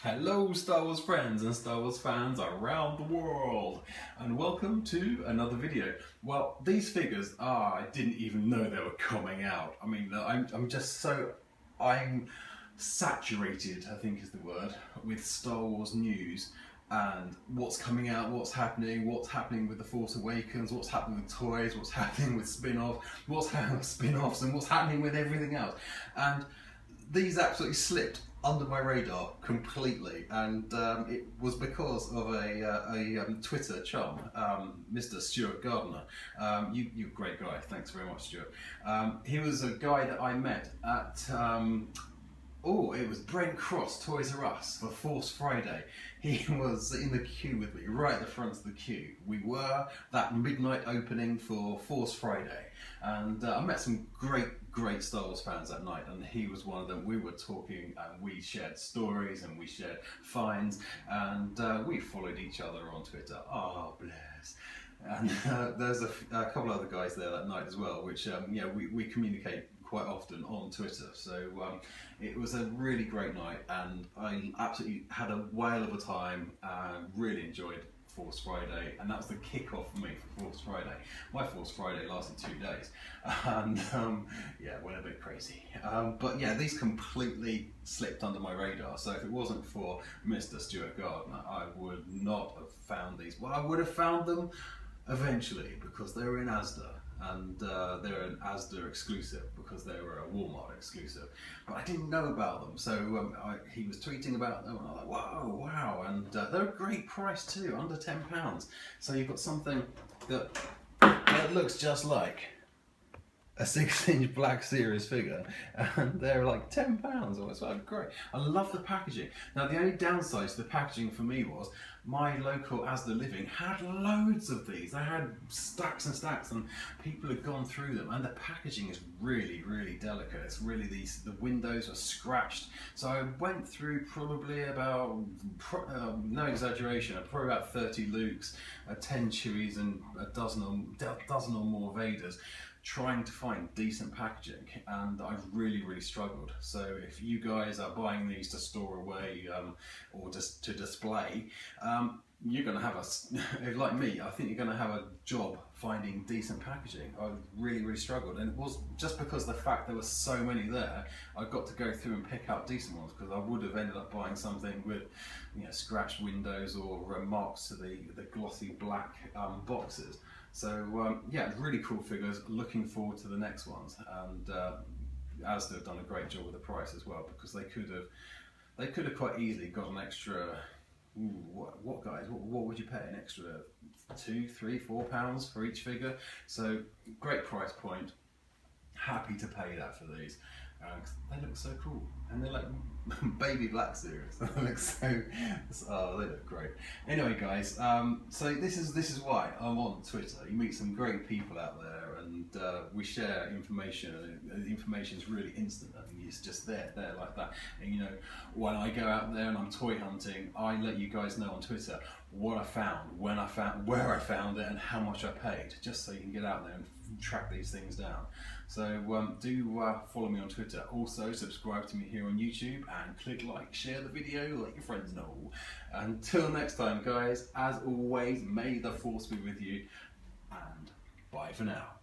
Hello Star Wars friends and Star Wars fans around the world, and welcome to another video. Well, these figures, I didn't even know they were coming out. I mean, I'm saturated, I think is the word, with Star Wars news and what's coming out, what's happening with The Force Awakens, what's happening with toys, what's happening with spin-offs, what's happening with spin-offs, and what's happening with everything else. And these absolutely slipped under my radar completely, and it was because of a Twitter chum, Mr. Stuart Gardner. You're a great guy, thanks very much, Stuart. He was a guy that I met at, it was Brent Cross Toys R Us for Force Friday. He was in the queue with me, right at the front of the queue. We were that midnight opening for Force Friday, and I met some great Star Wars fans that night, and he was one of them. We were talking and we shared stories and we shared finds, and we followed each other on Twitter. Oh, bless. And there's a couple other guys there that night as well, which we communicate quite often on Twitter. So it was a really great night, and I absolutely had a whale of a time. Really enjoyed Force Friday, and that was the kick-off for me for Force Friday. My Force Friday lasted 2 days, and went a bit crazy. But yeah, these completely slipped under my radar, so if it wasn't for Mr. Stuart Gardner, I would not have found these. Well, I would have found them eventually, because they were in Asda, and they're an Asda exclusive because they were a Walmart exclusive, but I didn't know about them. So he was tweeting about them, and I was like, wow, and they're a great price too, under £10. So you've got something that looks just like a 6-inch Black Series figure, and they're like £10. Or it's like great. I love the packaging. Now the only downside to the packaging for me was my local Asda Living had loads of these. They had stacks and stacks, and people had gone through them, and the packaging is really delicate. It's really the windows are scratched. So I went through probably about, no exaggeration, probably about 30 Lukes, 10 Chewies, and a dozen or more Vaders, trying to find decent packaging, and I've really struggled. So if you guys are buying these to store away or just to display, you're going to have like me, I think you're going to have a job finding decent packaging. I really struggled, and it was just because the fact there were so many there, I got to go through and pick out decent ones, because I would have ended up buying something with scratched windows or marks to the glossy black boxes. So really cool figures. Looking forward to the next ones, and Asda have done a great job with the price as well, because they could have quite easily got an extra. What guys? What would you pay? An extra £2, £3, £4 for each figure? So great price point. Happy to pay that for these. They look so cool, and they're like baby Black Series. They look they look great. Anyway, guys, so this is why I'm on Twitter. You meet some great people out there, and we share information. And the information is really instant. I mean, it's just there like that. And when I go out there and I'm toy hunting, I let you guys know on Twitter what I found, where I found it, and how much I paid, just so you can get out there and track these things down. So do follow me on Twitter. Also subscribe to me here on YouTube, and click like, share the video, let your friends know. Until next time, guys, as always, may the Force be with you, and bye for now.